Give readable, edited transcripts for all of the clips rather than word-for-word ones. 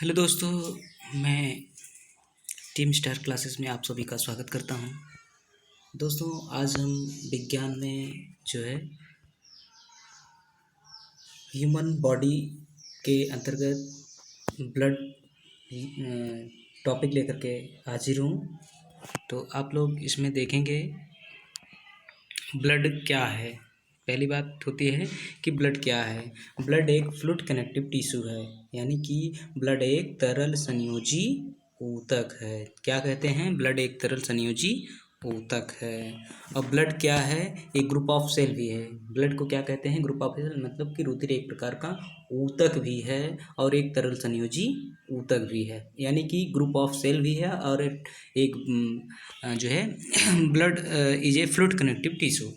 Hello दोस्तों, मैं team star classes में आप सभी का स्वागत करता हूं। दोस्तों, आज हम विज्ञान में जो है ह्यूमन बॉडी के अंतर्गत ब्लड टॉपिक लेकर के हाजिर हूँ। तो आप लोग इसमें देखेंगे ब्लड क्या है। पहली बात होती है कि ब्लड क्या है। ब्लड एक फ्लूइड कनेक्टिव टिश्यू है, यानी कि ब्लड एक तरल संयोजी ऊतक है। क्या कहते हैं? ब्लड एक तरल संयोजी ऊतक है। और ब्लड क्या है? एक ग्रुप ऑफ सेल भी है। ब्लड को क्या कहते हैं? ग्रुप ऑफ सेल, मतलब कि रुधिर एक प्रकार का ऊतक भी है और एक तरल संयोजी ऊतक भी है, यानी कि ग्रुप ऑफ सेल भी है और एक जो है blood is a fluid connective tissue.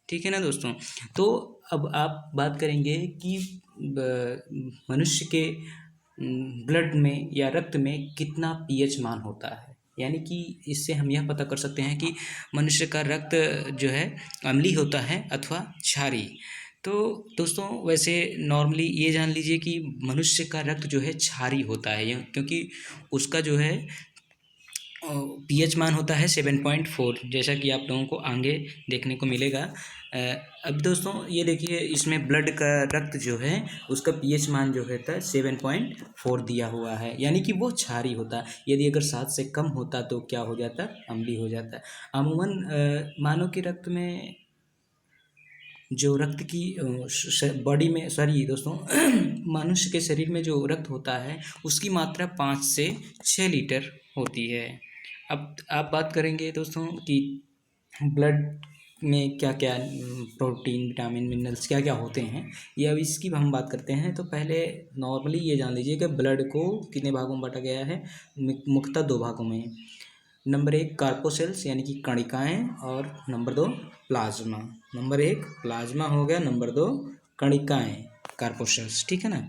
ठीक है ना दोस्तों। तो अब आप बात करेंगे कि मनुष्य के ब्लड में या रक्त में कितना पीएच मान होता है, यानी कि इससे हम यह पता कर सकते हैं कि मनुष्य का रक्त जो है अम्लीय होता है अथवा क्षारीय। तो दोस्तों, वैसे नॉर्मली ये जान लीजिए कि मनुष्य का रक्त जो है क्षारीय होता है, क्योंकि उसका जो है पीएच मान होता है 7.4, जैसा कि आप लोगों को आगे देखने को मिलेगा। अब दोस्तों ये देखिए, इसमें ब्लड का रक्त जो है उसका पीएच मान जो है 7.4 दिया हुआ है, यानी कि वो क्षारीय होता है। यदि अगर 7 से कम होता तो क्या हो जाता? अम्लीय हो जाता। अमूमन मानव के रक्त में जो रक्त की बॉडी में सॉरी दोस्तों मनुष्य के शरीर में जो रक्त होता है उसकी मात्रा 5 से 6 लीटर होती है। अब आप बात करेंगे दोस्तों कि ब्लड में क्या क्या प्रोटीन, विटामिन, मिनरल्स क्या क्या होते हैं, ये अब इसकी हम बात करते हैं। तो पहले नॉर्मली ये जान लीजिए कि ब्लड को कितने भागों में बांटा गया है। मुख्यतः 2 भागों में। नंबर 1 कार्पोसेल्स यानी कि कणिकाएँ, और नंबर 2 प्लाज्मा। नंबर 1 प्लाज्मा हो गया, नंबर 2 कणिकाएँ कार्पोसेल्स। ठीक है ना।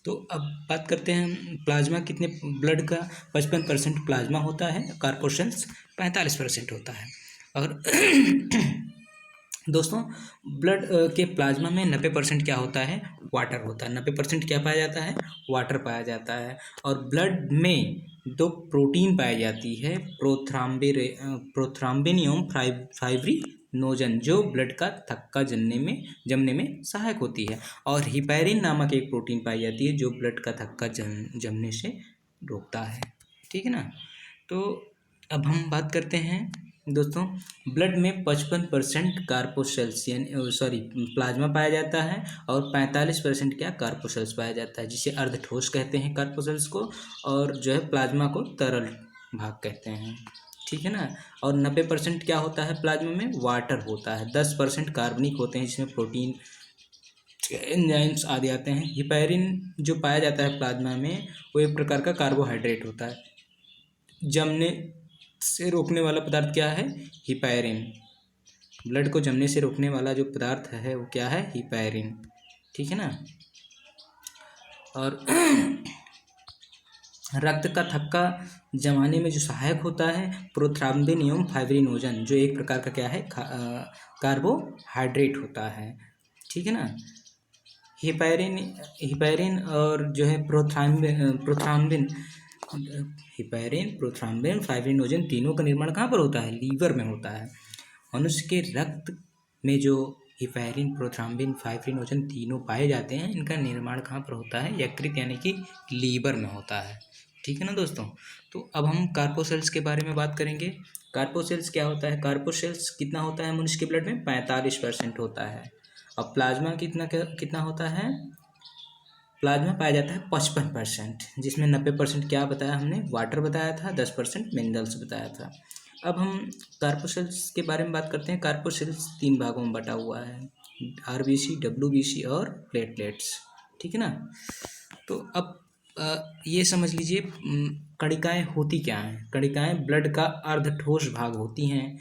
तो अब बात करते हैं प्लाज्मा कितने, ब्लड का 55% प्लाज्मा होता है, कार्पोसेल्स 45% होता है। और दोस्तों ब्लड के प्लाज्मा में 90% क्या होता है? वाटर होता है। 90% क्या पाया जाता है? वाटर पाया जाता है। और ब्लड में 2 प्रोटीन पाई जाती है, प्रोथ्राम्बिन एवं फाइब्रिनोजन, जो ब्लड का थक्का जमने में सहायक होती है। और हिपैरिन नामक एक प्रोटीन पाई जाती है जो ब्लड का थक्का जमने से रोकता है। ठीक है ना। तो अब हम बात करते हैं दोस्तों, ब्लड में 55% कार्पोसेल्स यानी प्लाज्मा पाया जाता है और 45% क्या कार्पोसेल्स पाया जाता है, जिसे अर्धठोस कहते हैं कार्पोसेल्स को, और जो है प्लाज्मा को तरल भाग कहते हैं। ठीक है ना। और 90% क्या होता है प्लाज्मा में? वाटर होता है। 10% कार्बनिक होते हैं, जिसमें प्रोटीन, एंजाइम्स आदि आते हैं। हिपैरिन जो पाया जाता है प्लाज्मा में वो एक प्रकार का कार्बोहाइड्रेट होता है। जमने से रोकने वाला पदार्थ क्या है? हिपैरिन। ब्लड को जमने से रोकने वाला जो पदार्थ है वो क्या है? हिपैरिन। ठीक है ना। और रक्त का थक्का जमाने में जो सहायक होता है प्रोथ्राम्बिन एवं फाइब्रिनोजन, जो एक प्रकार का क्या है? कार्बोहाइड्रेट होता है। ठीक है ना। हिपैरिन और जो है प्रोथ्राम्बिन फाइब्रिनोजन तीनों का निर्माण कहाँ पर होता है? लीवर में होता है। मनुष्य के रक्त में जो हिपैरिन, प्रोथ्राम्बिन, फाइब्रिनोजन तीनों पाए जाते हैं, इनका निर्माण कहाँ पर होता है? यकृत यानी कि लीवर में होता है। ठीक है ना दोस्तों। तो अब हम कार्पोसेल्स के बारे में बात करेंगे। कार्पोसेल्स क्या होता है? कार्पोसेल्स कितना होता है मनुष्य के ब्लड में? 45% होता है। अब प्लाज्मा कितना होता है? प्लाज्मा पाया जाता है 55%, जिसमें 90% क्या बताया हमने? वाटर बताया था, 10% मिनरल्स बताया था। अब हम कार्पोसेल्स के बारे में बात करते हैं। कार्पोसेल्स 3 भागों में बटा हुआ है, आरबीसी, डब्ल्यूबीसी और प्लेटलेट्स। ठीक है ना। तो अब ये समझ लीजिए कणिकाएँ होती क्या हैं। कणिकाएँ ब्लड का अर्धठोस भाग होती हैं,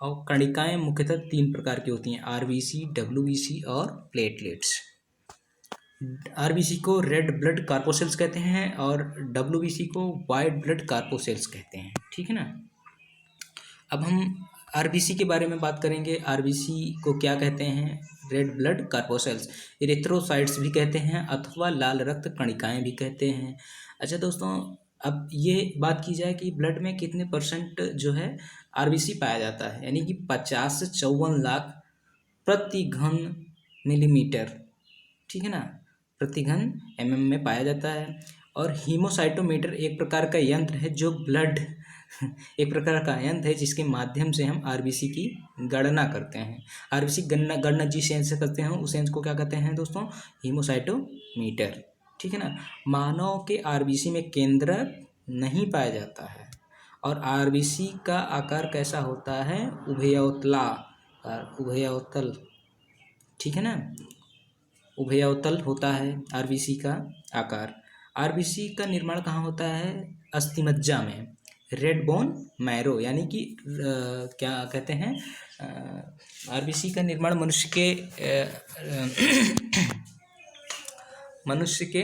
और कणिकाएँ मुख्यतः 3 प्रकार की होती हैं, आरबीसी, डब्ल्यूबीसी और प्लेटलेट्स। आरबीसी को रेड ब्लड कार्पोसेल्स कहते हैं और डब्ल्यूबीसी को वाइट ब्लड कार्पोसेल्स कहते हैं। ठीक है ना। अब हम आरबीसी के बारे में बात करेंगे। आरबीसी को क्या कहते हैं? रेड ब्लड कार्पोसेल्स, इरिथ्रोसाइट्स भी कहते हैं अथवा लाल रक्त कणिकाएं भी कहते हैं। अच्छा दोस्तों, अब ये बात की जाए कि ब्लड में कितने % जो है आरबीसी पाया जाता है, यानी कि 50 से 54 लाख प्रति घन मिलीमीटर, ठीक है ना, प्रति घन में पाया जाता है। और हीमोसाइटोमीटर एक प्रकार का यंत्र है जो ब्लड एक प्रकार का यंत्र है जिसके माध्यम से हम आरबीसी की गणना करते हैं। आरबीसी गणना जिस सेंस से करते हैं उस सेंस को क्या कहते हैं दोस्तों, हीमोसाइटोमीटर, ठीक है ना। मानव के आरबीसी में केंद्रक नहीं पाया जाता है और आरबीसी का आकार कैसा होता है, उभयअवतल, ठीक है ना, उभयअवतल होता है आरबीसी का आकार। आरबीसी का निर्माण कहाँ होता है, अस्थिमज्जा में, रेड बोन मैरो, यानी कि क्या कहते हैं, आरबीसी का निर्माण मनुष्य के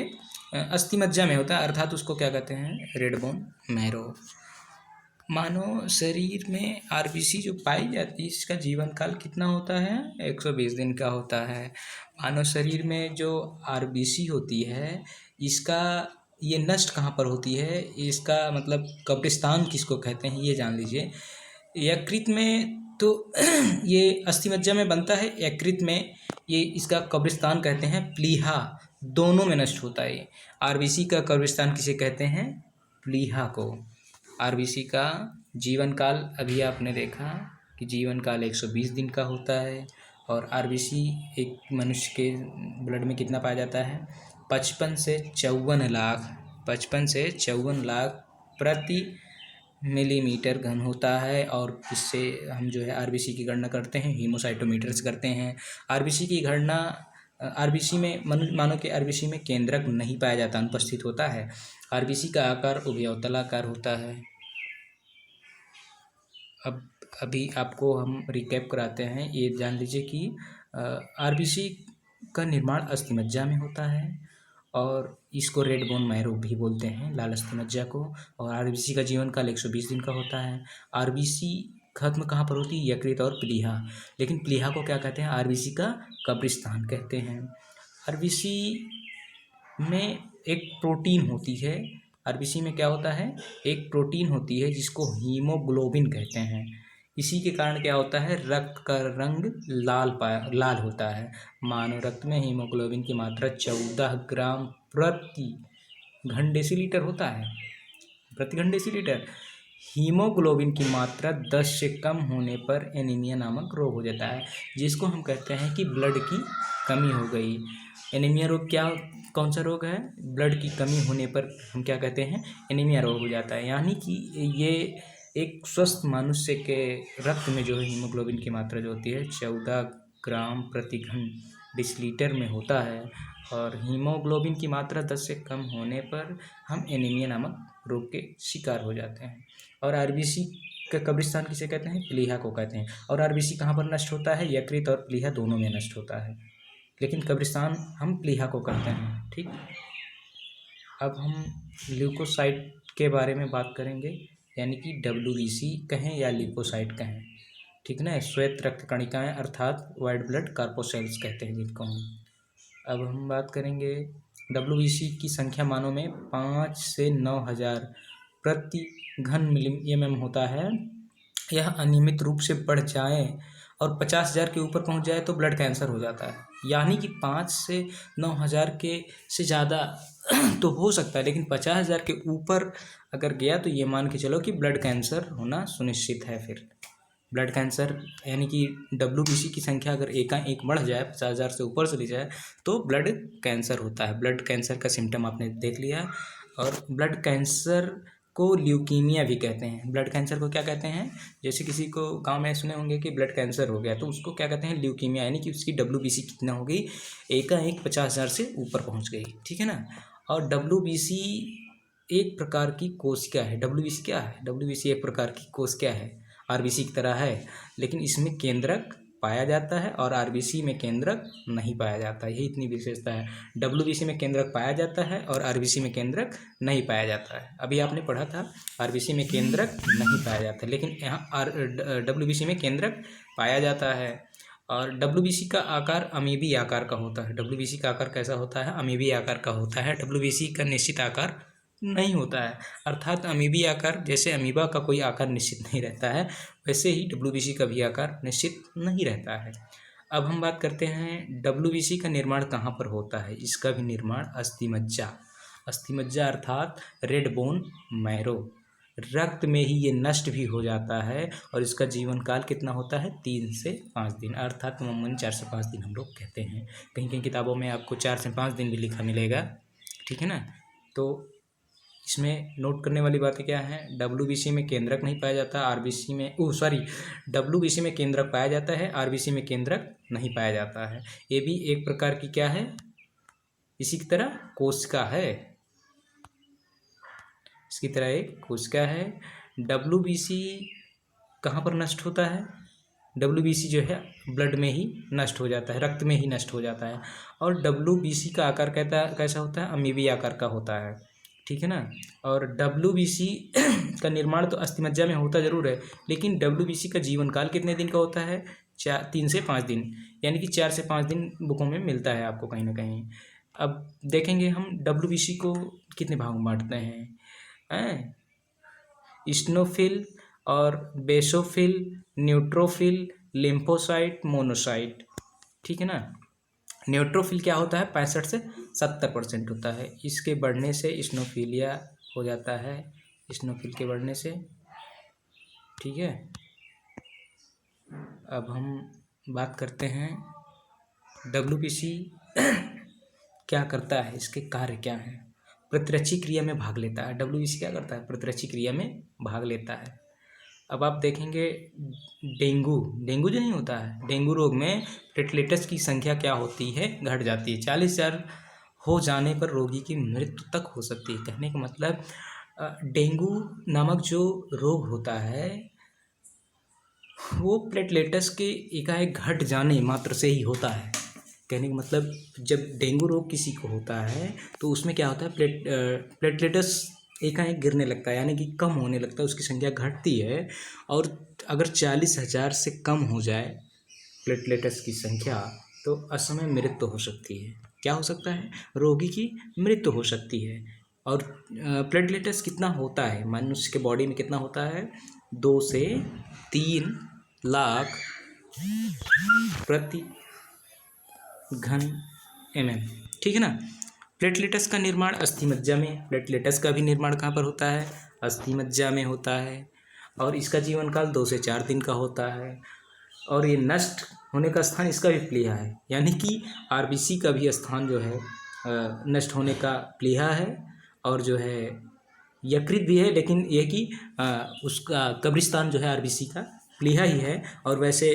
अस्थिमज्जा में होता है, अर्थात उसको क्या कहते हैं, रेड बोन मैरो। मानव शरीर में आरबीसी जो पाई जाती है इसका जीवन काल कितना होता है, 120 दिन का होता है। मानव शरीर में जो आरबीसी होती है इसका ये नष्ट कहाँ पर होती है, इसका मतलब कब्रिस्तान किसको कहते हैं ये जान लीजिए। यकृत में तो ये अस्थिमज्जा में बनता है, यकृत में ये इसका कब्रिस्तान कहते हैं, प्लीहा, दोनों में नष्ट होता है। आरबीसी का कब्रिस्तान किसे कहते हैं, प्लीहा को। आरबीसी का जीवन काल अभी आपने देखा कि जीवन काल 120 दिन का होता है। और आरबीसी एक मनुष्य के ब्लड में कितना पाया जाता है, 55 से 54 लाख प्रति मिलीमीटर घन होता है। और इससे हम जो है आरबीसी की गणना करते हैं, हीमोसाइटोमीटर से करते हैं। आरबीसी की गणना आरबीसी में मानव के आरबीसी में केंद्रक नहीं पाया जाता, अनुपस्थित होता है। आरबीसी का आकार उभयतलाकार होता है। अब अभी आपको हम रिकैप कराते हैं, ये जान लीजिए कि आरबीसी का निर्माण अस्थिमज्जा में होता है और इसको रेड बोन मैरो भी बोलते हैं, लाल अस्थिमज्जा को। और आरबीसी का जीवन काल 120 दिन का होता है। आरबीसी खत्म कहाँ पर होती है, यकृत और प्लीहा, लेकिन प्लीहा को क्या कहते हैं, आरबीसी का कब्रिस्तान कहते हैं। आरबीसी में एक प्रोटीन होती है, आरबीसी में क्या होता है, एक प्रोटीन होती है जिसको हीमोग्लोबिन कहते हैं। इसी के कारण क्या होता है, रक्त का रंग लाल होता है। मानव रक्त में हीमोग्लोबिन की मात्रा 14 ग्राम प्रति घन डेसीलीटर होता है, प्रति घन डेसीलीटर। हीमोग्लोबिन की मात्रा 10 से कम होने पर एनीमिया नामक रोग हो जाता है, जिसको हम कहते हैं कि ब्लड की कमी हो गई। एनीमिया रोग कौन सा रोग है, ब्लड की कमी होने पर हम क्या कहते हैं, एनीमिया रोग हो जाता है। यानी कि ये एक स्वस्थ मनुष्य के रक्त में जो है हीमोग्लोबिन की मात्रा जो होती है 14 ग्राम प्रति घन डेसीलीटर में होता है। और हीमोग्लोबिन की मात्रा 10 से कम होने पर हम एनीमिया नामक रोग के शिकार हो जाते हैं। और आरबीसी का कब्रिस्तान किसे कहते हैं, प्लीहा को कहते हैं। और आरबीसी कहाँ पर नष्ट होता है, यकृत और प्लीहा दोनों में नष्ट होता है, लेकिन कब्रिस्तान हम प्लीहा को कहते हैं, ठीक। अब हम ल्यूकोसाइट के बारे में बात करेंगे, यानी कि डब्ल्यूबीसी कहें या ल्यूकोसाइट कहें, ठीक ना, श्वेत रक्त कणिकाएं अर्थात वाइट ब्लड कार्पोसेल्स कहते हैं जिनको हम। अब हम बात करेंगे डब्ल्यूबीसी की संख्या मानव में 5 से 9,000 प्रति घन मिली होता है। यह अनियमित रूप से बढ़ जाए और 50,000 के ऊपर पहुंच जाए तो ब्लड कैंसर हो जाता है। यानी कि 5 से 9,000 के से ज़्यादा तो हो सकता है, लेकिन 50,000 के ऊपर अगर गया तो ये मान के चलो कि ब्लड कैंसर होना सुनिश्चित है। फिर ब्लड कैंसर यानी कि डब्ल्यूबीसी की संख्या अगर एकाएक बढ़ जाए, 50,000 से ऊपर चली जाए तो ब्लड कैंसर होता है। ब्लड कैंसर का सिम्टम आपने देख लिया। और ब्लड कैंसर को ल्यूकीमिया भी कहते हैं। ब्लड कैंसर को क्या कहते हैं, जैसे किसी को गांव में सुने होंगे कि ब्लड कैंसर हो गया तो उसको क्या कहते हैं, ल्यूकीमिया, यानी कि उसकी डब्ल्यूबीसी कितना हो गई, एकाएक 50,000 से ऊपर पहुंच गई, ठीक है ना। और डब्ल्यूबीसी एक प्रकार की कोशिका है। डब्ल्यूबीसी क्या है, डब्ल्यूबीसी एक प्रकार की कोशिका है, आरबीसी की तरह है, लेकिन इसमें केंद्रक पाया जाता है और आरबीसी में केंद्रक नहीं पाया जाता। यही इतनी विशेषता है, डब्ल्यूबीसी में केंद्रक पाया जाता है और आरबीसी में केंद्रक नहीं पाया जाता है। अभी आपने पढ़ा था आरबीसी में केंद्रक नहीं पाया जाता, लेकिन यहाँ डब्ल्यूबीसी में केंद्रक पाया जाता है। और डब्ल्यूबीसी का आकार अमीबी आकार का होता है। डब्ल्यूबीसी का आकार कैसा होता है? अमीबी आकार का होता है। डब्ल्यूबीसी का निश्चित आकार नहीं होता है, अर्थात अमीबी आकार, जैसे अमीबा का कोई आकार निश्चित नहीं रहता है, वैसे ही डब्ल्यूबीसी का भी आकार निश्चित नहीं रहता है। अब हम बात करते हैं डब्ल्यूबीसी का निर्माण कहाँ पर होता है। इसका भी निर्माण अस्थिमज्जा, अस्थिमज्जा अर्थात रेड बोन मैरो, रक्त में ही ये नष्ट भी हो जाता है। और इसका जीवन काल कितना होता है? 3 से 5 दिन, अर्थात अमूमन 4 से 5 दिन हम लोग कहते हैं। कहीं कहीं किताबों में आपको 4 से 5 दिन भी लिखा मिलेगा, ठीक है ना। तो इसमें नोट करने वाली बातें क्या हैं? डब्ल्यूबीसी में केंद्रक नहीं पाया जाता, आरबीसी में डब्ल्यूबीसी में केंद्रक पाया जाता है, आरबीसी में केंद्रक नहीं पाया जाता है। ये भी एक प्रकार की क्या है? इसी की तरह कोशिका है, इसकी तरह एक कोशिका है। डब्ल्यूबीसी कहाँ पर नष्ट होता है? डब्ल्यूबीसी जो है ब्लड में ही नष्ट हो जाता है, रक्त में ही नष्ट हो जाता है। और डब्ल्यूबीसी का आकार कैसा होता है? अमीबी आकार का होता है, ठीक है ना। और डब्ल्यूबीसी का निर्माण तो अस्थिमज्जा में होता जरूर है, लेकिन डब्ल्यूबीसी का जीवन काल कितने दिन का होता है? 3 से 5 दिन, यानी कि 4 से 5 दिन बुकों में मिलता है आपको कहीं ना कहीं। अब देखेंगे हम डब्ल्यूबीसी को कितने भागों में बांटते हैं। स्नोफिल और बेसोफिल, न्यूट्रोफिल, लिम्फोसाइट, मोनोसाइट, ठीक है ना। न्यूट्रोफिल क्या होता है? 65 से 70% होता है। इसके बढ़ने से स्नोफिलिया हो जाता है, स्नोफिल के बढ़ने से, ठीक है। अब हम बात करते हैं डब्ल्यूबीसी क्या करता है, इसके कार्य क्या हैं। प्रतिरक्षी क्रिया में भाग लेता है। डब्ल्यूबीसी क्या करता है? प्रतिरक्षी क्रिया में भाग लेता है। अब आप देखेंगे डेंगू जो नहीं होता है, डेंगू रोग में प्लेटलेट्स की संख्या क्या होती है? घट जाती है। 40,000 हो जाने पर रोगी की मृत्यु तक हो सकती है। कहने का मतलब डेंगू नामक जो रोग होता है वो प्लेटलेट्स के एकाएक घट जाने मात्र से ही होता है। कहने का मतलब जब डेंगू रोग किसी को होता है तो उसमें क्या होता है? प्लेटलेट्स एकाएक गिरने लगता है, यानी कि कम होने लगता है, उसकी संख्या घटती है। और अगर 40,000 से कम हो जाए प्लेटलेट्स की संख्या तो असमय मृत्यु हो सकती है। क्या हो सकता है? रोगी की मृत्यु हो सकती है। और प्लेटलेट्स कितना होता है मनुष्य के बॉडी में? कितना होता है? 2 से 3 लाख प्रति घन mm, ठीक है ना। प्लेटलेट्स का निर्माण अस्थिमज्जा में, प्लेटलेट्स का भी निर्माण कहाँ पर होता है? अस्थिमज्जा में होता है। और इसका जीवन काल 2 से 4 दिन का होता है। और ये नष्ट होने का स्थान इसका भी प्लीहा है, यानी कि आरबीसी का भी स्थान जो है नष्ट होने का प्लीहा है। और जो है यकृत भी है, लेकिन ये कि उसका कब्रिस्तान जो है आरबीसी का प्लीहा ही है। और वैसे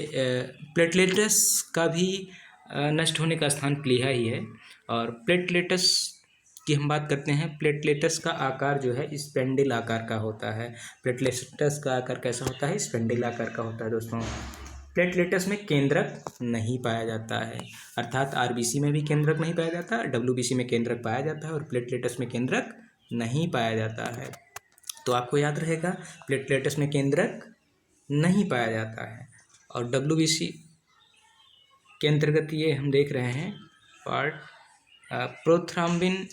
प्लेटलेट्स का भी नष्ट होने का स्थान प्लीहा ही है। और प्लेटलेट्स की हम बात करते हैं, प्लेटलेट्स का आकार जो है स्पेंडिल आकार का होता है। प्लेटलेट्स का आकार कैसा होता है? स्पेंडिल आकार का होता है दोस्तों। प्लेटलेट्स में केंद्रक नहीं पाया जाता है, अर्थात आरबीसी में भी केंद्रक नहीं पाया जाता, डब्ल्यूबीसी में केंद्रक पाया जाता है और प्लेटलेट्स में केंद्रक नहीं पाया जाता है। तो आपको याद रहेगा प्लेटलेट्स में केंद्रक नहीं पाया जाता है। और डब्ल्यूबीसी के अंतर्गत ये हम देख रहे हैं पार्ट, प्रोथ्राम्बिन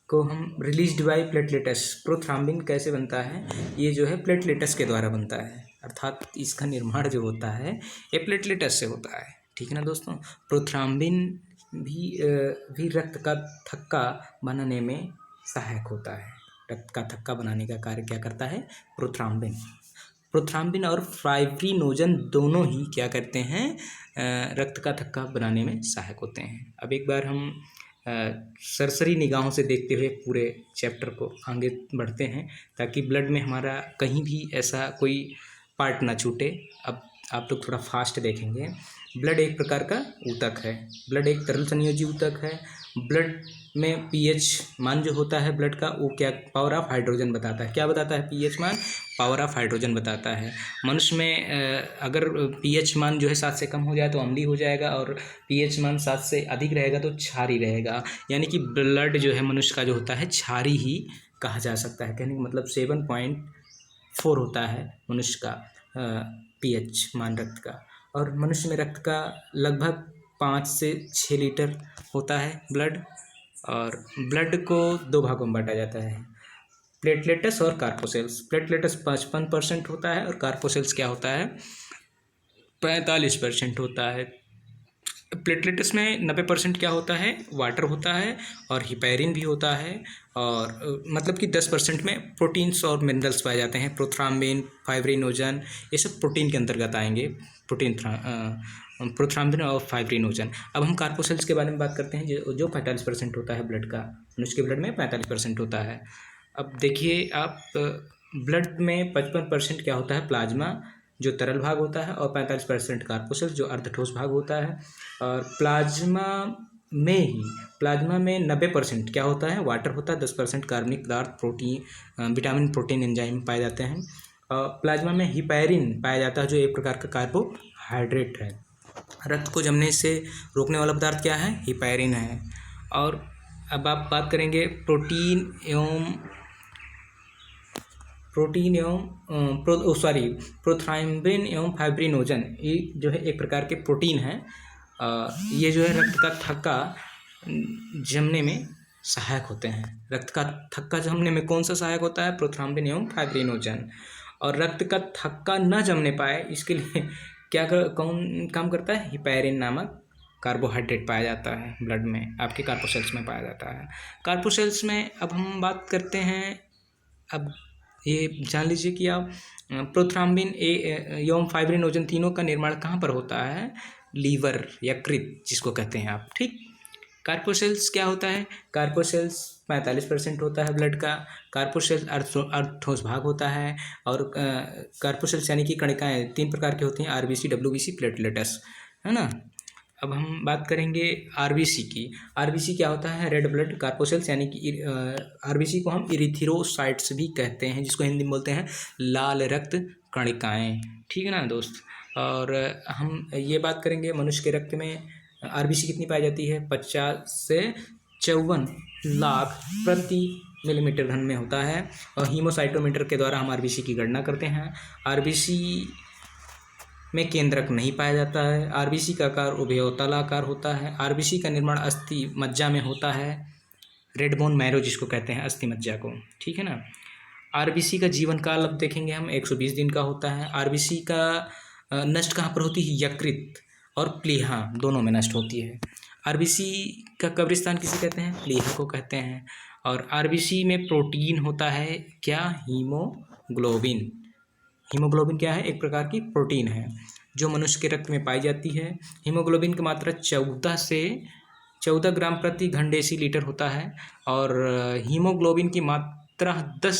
को हम रिलीज्ड बाय प्लेटलेट्स। प्रोथ्राम्बिन कैसे बनता है? ये जो है प्लेटलेट्स के द्वारा बनता है, अर्थात इसका निर्माण जो होता है ये प्लेटलेट्स से होता है, ठीक है ना दोस्तों। प्रोथ्राम्बिन भी रक्त का थक्का बनाने में सहायक होता है। रक्त का थक्का बनाने का कार्य क्या करता है? प्रोथ्राम्बिन। प्रोथ्राम्बिन और फाइब्रिनोजन दोनों ही क्या करते हैं? रक्त का थक्का बनाने में सहायक होते हैं। अब एक बार हम सरसरी निगाहों से देखते हुए पूरे चैप्टर को आगे बढ़ते हैं, ताकि ब्लड में हमारा कहीं भी ऐसा कोई पार्ट ना छूटे। अब आप लोग थोड़ा फास्ट देखेंगे। ब्लड एक प्रकार का ऊतक है, ब्लड एक तरल संयोजी ऊतक है। ब्लड में पीएच मान जो होता है ब्लड का, वो क्या? पावर ऑफ हाइड्रोजन बताता है। क्या बताता है? पीएच मान पावर ऑफ हाइड्रोजन बताता है। मनुष्य में अगर पीएच मान जो है 7 से कम हो जाए तो अम्लीय हो जाएगा, और पीएच मान 7 से अधिक रहेगा तो क्षारीय रहेगा। यानी कि ब्लड जो है मनुष्य का जो होता है क्षारीय ही कहा जा सकता है। कहने का मतलब 7.4 होता है मनुष्य का पीएच मान रक्त का। और मनुष्य में रक्त का लगभग 5 से 6 लीटर होता है ब्लड। और ब्लड को 2 भागों में बांटा जाता है, प्लेटलेट्स और कार्पोसेल्स। प्लेटलेट्स 55% होता है और कार्पोसेल्स क्या होता है, 45% होता है। प्लेटलेट्स में 90% क्या होता है, वाटर होता है और हिपैरिन भी होता है। और मतलब कि 10% में प्रोटीन्स और मिनरल्स पाए जाते हैं, प्रोथ्राम्बिन, फाइब्रिनोजन, ये सब प्रोटीन के अंतर्गत आएंगे। प्रोथ्राम्बिन और फाइब्रिनोजन। अब हम कार्पोसेल्स के बारे में बात करते हैं, जो 45% होता है ब्लड का, मनुष्य के ब्लड में 45% होता है। अब देखिए आप, ब्लड में 55% क्या होता है, प्लाज्मा जो तरल भाग होता है, और 45% कार्पोसेल्स जो अर्धठोस भाग होता है। और प्लाज्मा में 90% क्या होता है, वाटर होता है, 10% कार्बनिक पदार्थ, प्रोटीन, विटामिन, प्रोटीन, एंजाइम पाए जाते हैं। प्लाज्मा में हिपैरिन पाया जाता है जो एक प्रकार का कार्बोहाइड्रेट है। रक्त को जमने से रोकने वाला पदार्थ क्या है, हिपैरिन है। और अब आप बात करेंगे प्रोथ्राम्बिन एवं फाइब्रिनोजन, ये जो है एक प्रकार के प्रोटीन है। ये जो है रक्त का थक्का जमने में सहायक होते हैं। रक्त का थक्का जमने में कौन सा सहायक होता है, प्रोथ्राम्बिन एवं फाइब्रिनोजन। और रक्त का थक्का न जमने पाए इसके लिए कौन काम करता है, हिपैरिन नामक कार्बोहाइड्रेट पाया जाता है ब्लड में, आपके कार्पोसेल्स में पाया जाता है। कार्पोसेल्स में अब हम बात करते हैं, अब ये जान लीजिए कि आप प्रोथ्राम्बिन एवं फाइब्रिनोजन तीनों का निर्माण कहाँ पर होता है, लीवर, यकृत जिसको कहते हैं आप, ठीक। कार्पोसेल्स क्या होता है, कार्पोसेल्स 45% होता है ब्लड का। कार्पोसेल्स अर्धठोस भाग होता है। और कार्पोसेल्स यानी कि कणिकाएँ 3 प्रकार की होती हैं, आरबीसी, डब्ल्यूबीसी, प्लेटलेट्स, है ना। अब हम बात करेंगे आरबीसी की। आरबीसी क्या होता है, रेड ब्लड कार्पोसेल्स, यानी कि आरबीसी को हम इरिथ्रोसाइट्स भी कहते हैं, जिसको हिंदी में बोलते हैं लाल रक्त कणिकाएँ, ठीक है ना दोस्त। और हम ये बात करेंगे मनुष्य के रक्त में आरबीसी कितनी पाई जाती है, 50 से 54 लाख प्रति मिलीमीटर घन में होता है। और हीमोसाइटोमीटर के द्वारा हम आरबीसी की गणना करते हैं। आरबीसी में केंद्रक नहीं पाया जाता है। आरबीसी का आकार उभयतलाकार होता है। आरबीसी का निर्माण अस्थि मज्जा में होता है, रेड बोन मैरो जिसको कहते हैं, अस्थि मज्जा को, ठीक है ना। आरबीसी का जीवन काल अब देखेंगे हम 120 दिन का होता है। आरबीसी का नष्ट कहाँ पर होती है, यकृत और प्लीहा दोनों में नष्ट होती है। आरबीसी का कब्रिस्तान किसे कहते हैं, प्लीहा को कहते हैं। और आरबीसी में प्रोटीन होता है क्या, हीमोग्लोबिन। हीमोग्लोबिन क्या है, एक प्रकार की प्रोटीन है जो मनुष्य के रक्त में पाई जाती है। हीमोग्लोबिन की मात्रा 14 से 14 ग्राम प्रति घन डेसीलीटर होता है। और हीमोग्लोबिन की मात्रा 10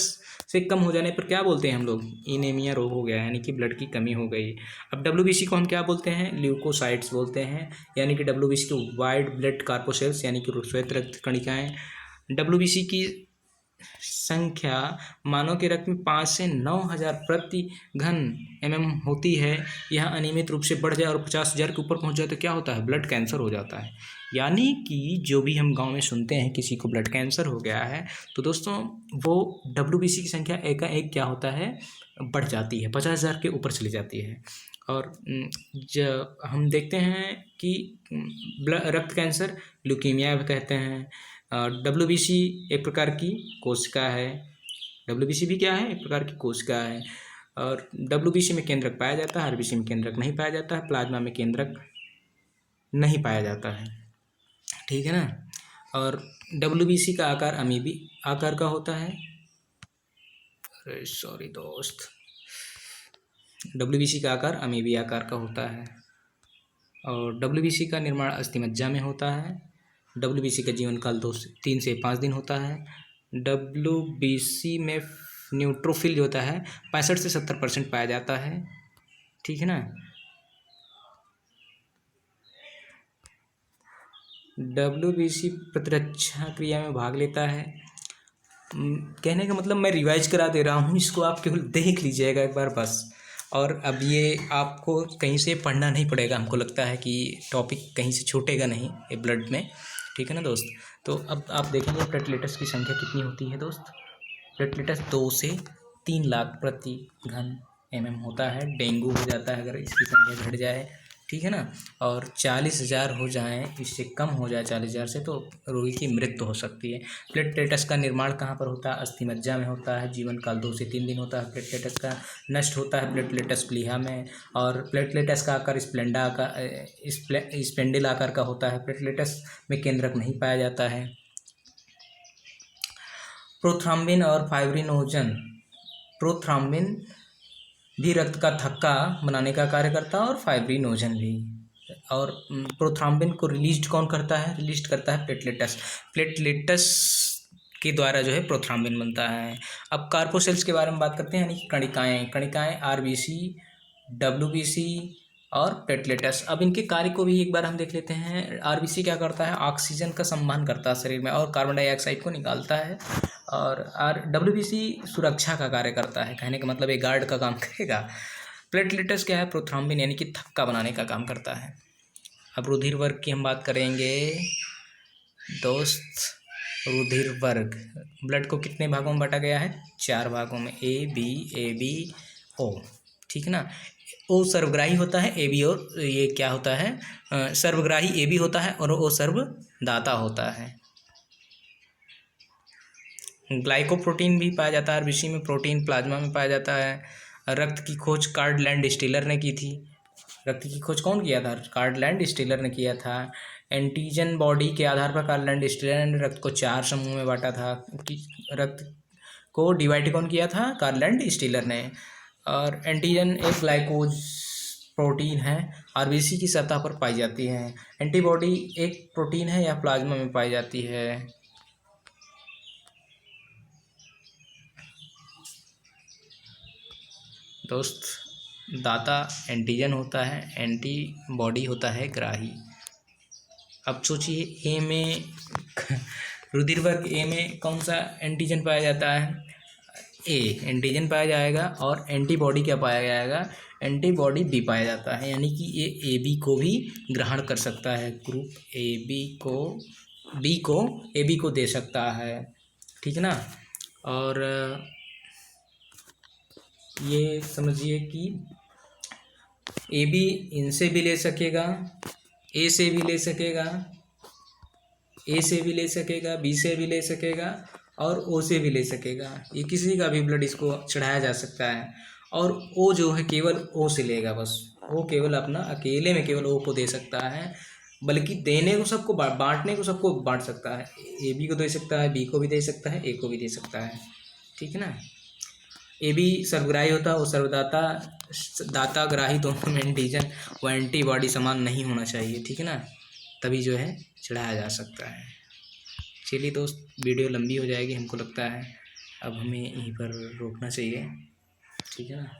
से कम हो जाने पर क्या बोलते हैं हम लोग, इनेमिया रोग हो गया, यानी कि ब्लड की कमी हो गई। अब डब्ल्यूबीसी को हम क्या बोलते हैं, ल्यूकोसाइट्स बोलते हैं, यानी कि डब्ल्यूबीसी को वाइट ब्लड कार्पोसेल्स, यानी कि श्वेत रक्त कणिकाएँ। डब्ल्यूबीसी की संख्या मानव के रक्त में 5 से 9,000 प्रति घन mm होती है। यह अनियमित रूप से बढ़ जाए और 50,000 के ऊपर पहुंच जाए तो क्या होता है, ब्लड कैंसर हो जाता है। यानी कि जो भी हम गांव में सुनते हैं किसी को ब्लड कैंसर हो गया है, तो दोस्तों वो डब्ल्यूबीसी की संख्या एकाएक क्या होता है, बढ़ जाती है, 50,000 के ऊपर चली जाती है। और जब हम देखते हैं कि रक्त कैंसर ल्यूकीमिया कहते हैं। डब्ल्यूबीसी एक प्रकार की कोशिका है। डब्ल्यूबीसी भी क्या है, एक प्रकार की कोशिका है। और डब्ल्यूबीसी में केंद्रक पाया जाता है, आरबीसी में केंद्रक नहीं पाया जाता है, प्लाज्मा में केंद्रक नहीं पाया जाता है, ठीक है ना। और डब्ल्यूबीसी का आकार अमीबी आकार का होता है। अरे सॉरी दोस्त, डब्ल्यूबीसी का आकार अमीबी आकार का होता है। और डब्ल्यूबीसी का निर्माण अस्थिमज्जा में होता है। डब्ल्यूबीसी का जीवन काल 3 से 5 दिन होता है। डब्ल्यूबीसी में न्यूट्रोफिल जो होता है 65 से 70% पाया जाता है, ठीक है ना। डब्ल्यूबीसी प्रतिरक्षा क्रिया में भाग लेता है। कहने का मतलब मैं रिवाइज करा दे रहा हूँ, इसको आप केवल देख लीजिएगा एक बार बस। और अब ये आपको कहीं से पढ़ना नहीं पड़ेगा, हमको लगता है कि टॉपिक कहीं से छूटेगा नहीं ये ब्लड में, ठीक है ना दोस्त। तो अब आप देखेंगे प्लेटलेट्स की संख्या कितनी होती है दोस्त। प्लेटलेट्स 2 से 3 लाख प्रति घन mm होता है। डेंगू हो जाता है अगर इसकी संख्या घट जाए, ठीक है ना। और 40,000 हो जाएँ, इससे कम हो जाए 40,000 से, तो रोगी की मृत्यु हो सकती है। प्लेटलेट्स का निर्माण कहाँ पर होता है? अस्थिमज्जा में होता है। जीवन काल 2 से 3 दिन होता है प्लेटलेट्स का। नष्ट होता है प्लेटलेट्स प्लीहा में। और प्लेटलेट्स का आकार स्पेंडल आकार का होता है। प्लेटलेट्स में केंद्रक नहीं पाया जाता है। प्रोथ्रम्बिन और फाइब्रिनोजन। प्रोथ्रम्बिन भी रक्त का थक्का बनाने का कार्य करता है और फाइब्रिनोजन भी। और प्रोथ्रम्बिन को रिलीज कौन करता है? रिलीज करता है प्लेटलेट्स। प्लेटलेट्स के द्वारा जो है प्रोथ्रम्बिन बनता है। अब कार्पोसेल्स के बारे में बात करते हैं, यानी कणिकाएँ आरबीसी, डब्ल्यूबीसी और प्लेटलेट्स। अब इनके कार्य को भी एक बार हम देख लेते हैं। आरबीसी क्या करता है? ऑक्सीजन का संवहन करता है शरीर में और कार्बन डाइऑक्साइड को निकालता है। और डब्ल्यूबीसी सुरक्षा का कार्य करता है, कहने का मतलब ये गार्ड का काम करेगा। प्लेटलेट्स क्या है? प्रोथ्रम्बिन यानी कि थक्का बनाने का काम करता है। अब रुधिर वर्ग की हम बात करेंगे दोस्त। रुधिर वर्ग, ब्लड को कितने भागों में बांटा गया है? 4 भागों में, ए बी ओ, ठीक है ना। ओ सर्वग्राही होता है, ए बी, और ये क्या होता है? सर्वग्राही ए बी होता है और ओ सर्वदाता होता है। ग्लाइकोप्रोटीन भी पाया जाता है आरबीसी में। प्रोटीन प्लाज्मा में पाया जाता है। रक्त की खोज कार्ल लैंड स्टीलर ने की थी। रक्त की खोज कौन किया था? कार्ल लैंड स्टीलर ने किया था। एंटीजन बॉडी के आधार पर कार्ल लैंड स्टीलर ने रक्त को 4 समूह में बांटा था। रक्त को डिवाइड कौन किया था? कार्ल लैंड स्टीलर ने। और एंटीजन एक ग्लाइकोज प्रोटीन है, आरबीसी की सतह पर पाई जाती है। एंटीबॉडी एक प्रोटीन है या प्लाज्मा में पाई जाती है। दोस्त, दाता एंटीजन होता है, एंटीबॉडी होता है ग्राही। अब सोचिए ए में रुधिर वर्ग ए में कौन सा एंटीजन पाया जाता है? ए एंटीजन पाया जाएगा। और एंटीबॉडी क्या पाया जाएगा? एंटीबॉडी बी पाया जाता है, यानी कि ये ए बी को भी ग्रहण कर सकता है। ग्रुप ए बी को दे सकता है, ठीक है ना। और ये समझिए कि ए बी इनसे भी ले सकेगा, ए से भी ले सकेगा, ए से भी ले सकेगा, बी से भी ले सकेगा और ओ से भी ले सकेगा। ये किसी का भी ब्लड इसको चढ़ाया जा सकता है। और ओ जो है केवल ओ से लेगा, बस वो केवल अपना अकेले में केवल ओ को दे सकता है। बल्कि देने को सबको, बांटने को सबको बांट सकता है। ए बी को दे सकता है, बी को भी दे सकता है, ए को भी दे सकता है, ठीक है ना। ए बी सर्वग्राही होता है, वो सर्वदाता। दाता ग्राही दोनों में एंटीजन व एंटीबॉडी समान नहीं होना चाहिए, ठीक है ना, तभी जो है चढ़ाया जा सकता है। चलिए दोस्त, वीडियो लंबी हो जाएगी हमको लगता है, अब हमें यहीं पर रोकना चाहिए, ठीक है ना।